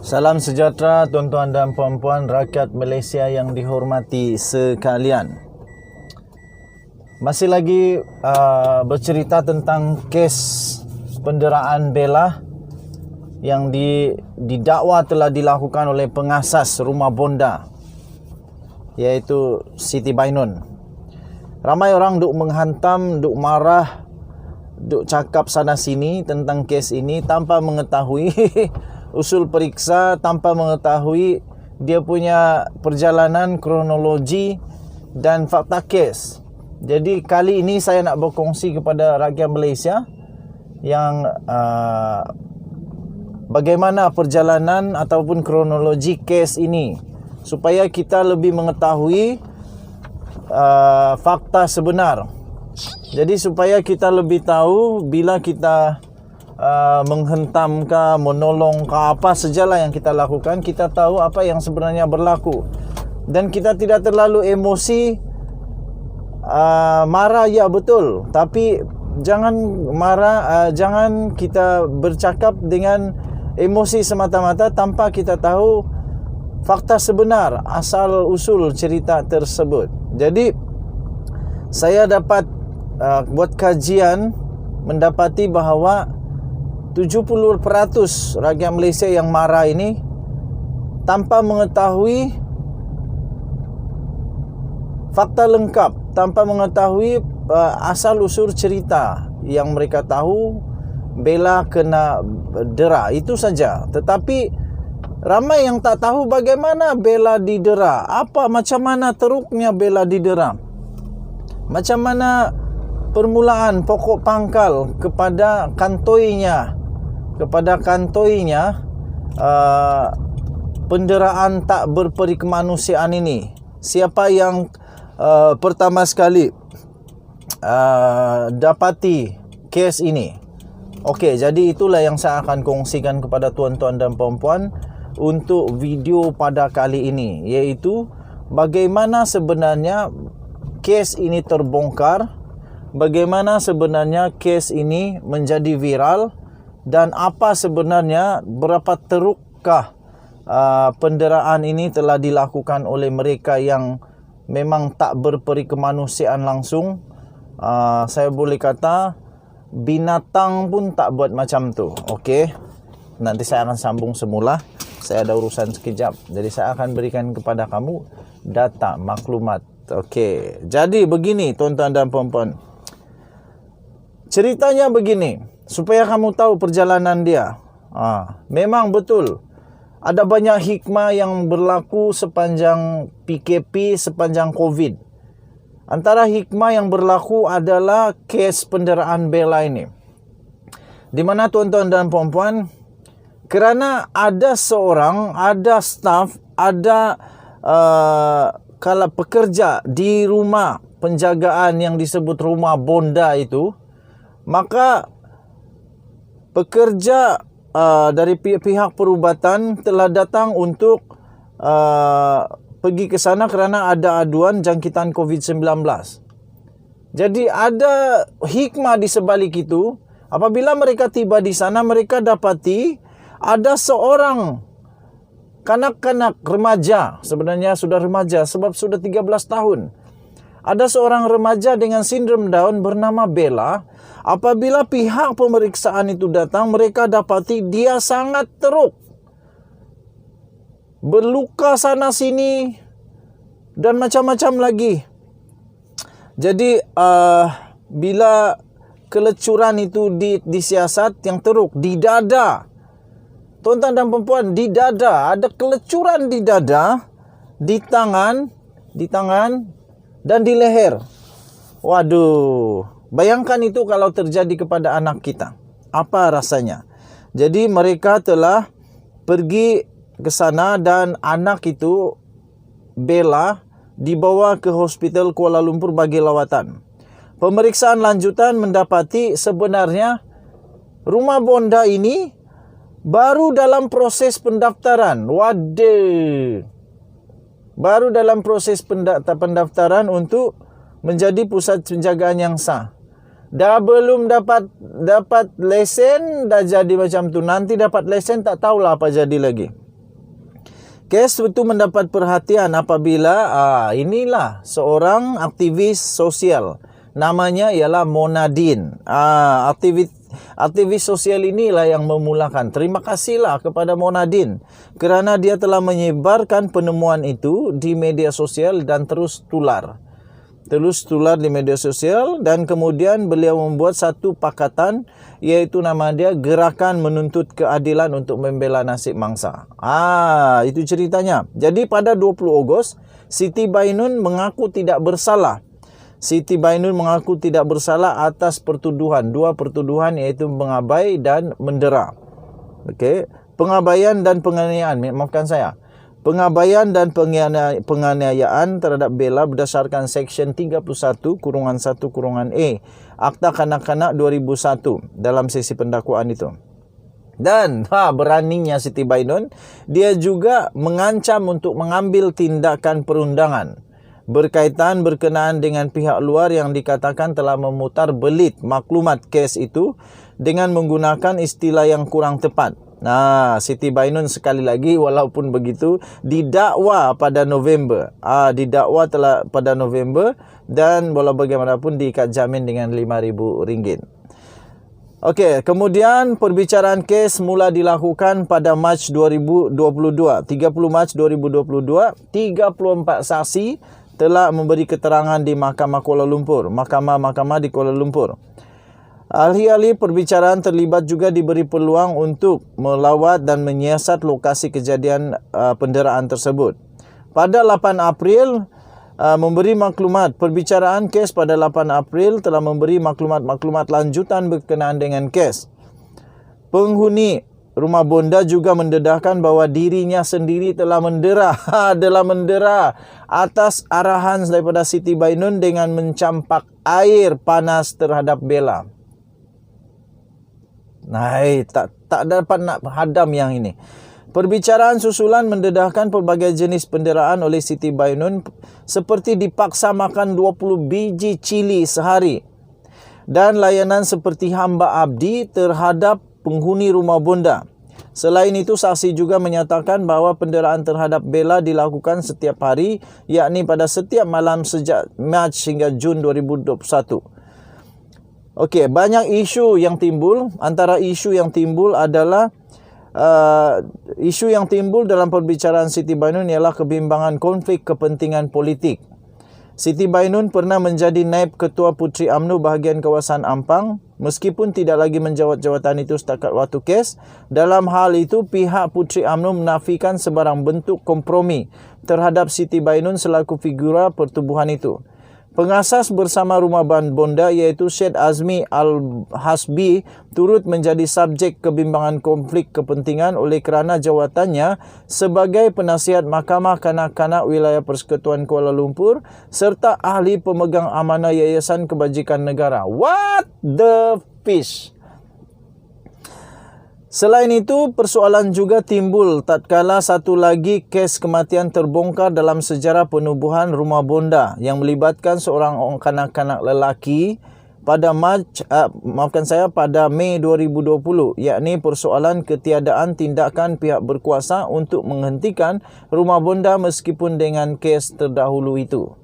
Salam sejahtera tuan-tuan dan puan-puan rakyat Malaysia yang dihormati sekalian. Masih lagi bercerita tentang kes penderaan Bella yang didakwa telah dilakukan oleh pengasas rumah bonda, iaitu Siti Bainun. Ramai orang duk menghantam, duk marah, duk cakap sana sini tentang kes ini tanpa mengetahui usul periksa, tanpa mengetahui dia punya perjalanan, kronologi dan fakta kes. Jadi kali ini saya nak berkongsi kepada rakyat Malaysia yang bagaimana perjalanan ataupun kronologi kes ini, supaya kita lebih mengetahui fakta sebenar. Jadi supaya kita lebih tahu bila kita menghentam ke, menolong ke, apa sajalah yang kita lakukan, kita tahu apa yang sebenarnya berlaku. Dan kita tidak terlalu emosi. Marah ya betul, tapi jangan marah, jangan kita bercakap dengan emosi semata-mata tanpa kita tahu fakta sebenar, asal usul cerita tersebut. Jadi saya dapat buat kajian, mendapati bahawa 70% rakyat Malaysia yang marah ini tanpa mengetahui fakta lengkap, tanpa mengetahui asal usul cerita. Yang mereka tahu Bella kena dera, itu saja. Tetapi ramai yang tak tahu bagaimana Bella didera, macam mana teruknya Bella didera, macam mana permulaan pokok pangkal kepada kantoinya penderaan tak berperikemanusiaan ini. Siapa yang pertama sekali dapati kes ini? Okey, jadi itulah yang saya akan kongsikan kepada tuan-tuan dan puan-puan untuk video pada kali ini, iaitu bagaimana sebenarnya kes ini terbongkar, bagaimana sebenarnya kes ini menjadi viral, dan apa sebenarnya, berapa terukkah penderaan ini telah dilakukan oleh mereka yang memang tak berperikemanusiaan langsung. Saya boleh kata binatang pun tak buat macam tu. Okey, nanti saya akan sambung semula. Saya ada urusan sekejap, jadi saya akan berikan kepada kamu data, maklumat. Okey, jadi begini tuan-tuan dan puan-puan, ceritanya begini supaya kamu tahu perjalanan dia. Memang betul ada banyak hikmah yang berlaku sepanjang PKP, sepanjang COVID. Antara hikmah yang berlaku adalah kes penderaan Bella ini, di mana tuan-tuan dan puan-puan, kerana ada seorang, ada staf, ada kalau pekerja di rumah penjagaan yang disebut rumah bonda itu, maka pekerja dari pihak perubatan telah datang untuk pergi ke sana kerana ada aduan jangkitan COVID-19. Jadi ada hikmah di sebalik itu. Apabila mereka tiba di sana, mereka dapati ada seorang kanak-kanak remaja, sebenarnya sudah remaja sebab sudah 13 tahun. Ada seorang remaja dengan sindrom Down bernama Bella. Apabila pihak pemeriksaan itu datang, mereka dapati dia sangat teruk, berluka sana sini dan macam-macam lagi. Jadi bila kelecuran itu disiasat, yang teruk di dada, tuan-tuan dan perempuan, di dada ada kelecuran, di dada, di tangan dan di leher. Waduh, bayangkan itu kalau terjadi kepada anak kita, apa rasanya? Jadi mereka telah pergi ke sana dan anak itu, Bella, dibawa ke hospital Kuala Lumpur bagi lawatan. Pemeriksaan lanjutan mendapati sebenarnya rumah bonda ini baru dalam proses pendaftaran. Waduh, baru dalam proses pendaftaran untuk menjadi pusat penjagaan yang sah. Dah belum dapat lesen, dah jadi macam tu. Nanti dapat lesen tak tahulah apa jadi lagi. Kes itu mendapat perhatian apabila inilah seorang aktivis sosial. Namanya ialah Mona Dean. Aktivis sosial inilah yang memulakan. Terima kasihlah kepada Mona Dean kerana dia telah menyebarkan penemuan itu di media sosial dan terus tular di media sosial, dan kemudian beliau membuat satu pakatan, iaitu nama dia Gerakan Menuntut Keadilan untuk Membela Nasib Mangsa. Itu ceritanya. Jadi pada 20 Ogos, Siti Bainun mengaku tidak bersalah. Siti Bainun mengaku tidak bersalah atas dua pertuduhan, iaitu mengabai dan mendera. Okey, pengabaian dan penganiayaan, maafkan saya. Pengabaian dan penganiayaan terhadap Bella berdasarkan Seksyen 31(1)(e) Akta Kanak-Kanak 2001 dalam sesi pendakwaan itu. Dan beraninya Siti Bainun, dia juga mengancam untuk mengambil tindakan perundangan berkenaan dengan pihak luar yang dikatakan telah memutar belit maklumat kes itu dengan menggunakan istilah yang kurang tepat. Siti Bainun sekali lagi walaupun begitu didakwa pada November. Pada November, dan walau bagaimanapun diikat jamin dengan RM5,000. Okey, kemudian perbicaraan kes mula dilakukan pada Mac 2022. 30 Mac 2022, 34 saksi telah memberi keterangan di Mahkamah di Kuala Lumpur. Ahli-ahli perbicaraan terlibat juga diberi peluang untuk melawat dan menyiasat lokasi kejadian penderaan tersebut. Pada 8 April, memberi maklumat. Perbicaraan kes pada 8 April telah memberi maklumat lanjutan berkenaan dengan kes. Penghuni rumah bonda juga mendedahkan bahawa dirinya sendiri telah mendera atas arahan daripada Siti Bainun dengan mencampak air panas terhadap Bella. Tak dapat nak hadam yang ini. Perbicaraan susulan mendedahkan pelbagai jenis penderaan oleh Siti Bainun, seperti dipaksa makan 20 biji cili sehari dan layanan seperti hamba abdi terhadap penghuni rumah bonda. Selain itu, saksi juga menyatakan bahawa penderaan terhadap Bella dilakukan setiap hari, yakni pada setiap malam sejak Mac hingga Jun 2021. Okey, banyak isu yang timbul. Antara isu yang timbul adalah isu yang timbul dalam perbicaraan Siti Bainun ialah kebimbangan konflik kepentingan politik. Siti Bainun pernah menjadi naib ketua Puteri UMNO bahagian kawasan Ampang, meskipun tidak lagi menjawat jawatan itu setakat waktu kes. Dalam hal itu, pihak Puteri UMNO menafikan sebarang bentuk kompromi terhadap Siti Bainun selaku figura pertubuhan itu. Pengasas bersama rumah bonda iaitu Syed Azmi Al-Hasbi turut menjadi subjek kebimbangan konflik kepentingan oleh kerana jawatannya sebagai penasihat Mahkamah Kanak-Kanak Wilayah Persekutuan Kuala Lumpur serta ahli pemegang amanah Yayasan Kebajikan Negara. What the fish? Selain itu, persoalan juga timbul tatkala satu lagi kes kematian terbongkar dalam sejarah penubuhan rumah bonda yang melibatkan seorang kanak-kanak lelaki pada pada Mei 2020, yakni persoalan ketiadaan tindakan pihak berkuasa untuk menghentikan rumah bonda meskipun dengan kes terdahulu itu.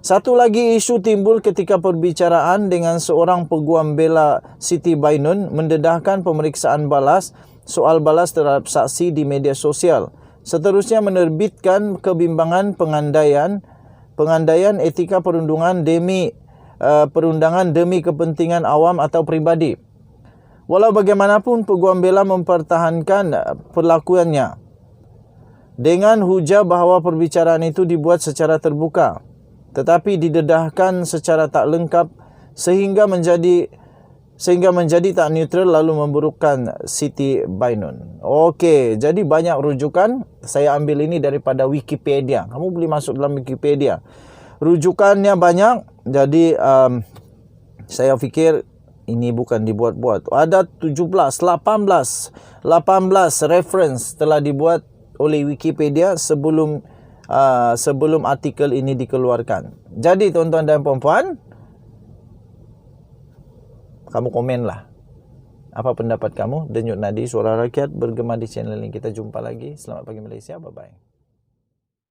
Satu lagi isu timbul ketika perbicaraan dengan seorang peguam bela Siti Bainun mendedahkan pemeriksaan soal balas terhadap saksi di media sosial. Seterusnya menerbitkan kebimbangan pengandaian etika perundangan demi kepentingan awam atau pribadi. Walau bagaimanapun, peguam bela mempertahankan perlakuannya dengan hujah bahawa perbicaraan itu dibuat secara terbuka, tetapi didedahkan secara tak lengkap sehingga menjadi tak neutral lalu memburukkan Siti Bainun. Okey, jadi banyak rujukan. Saya ambil ini daripada Wikipedia. Kamu boleh masuk dalam Wikipedia. Rujukannya banyak. Jadi saya fikir ini bukan dibuat-buat. Ada 18 reference telah dibuat oleh Wikipedia sebelum artikel ini dikeluarkan. Jadi tuan-tuan dan puan-puan, kamu komenlah. Apa pendapat kamu? Denyut Nadi Suara Rakyat bergema di channel ini. Kita jumpa lagi. Selamat pagi Malaysia. Bye-bye.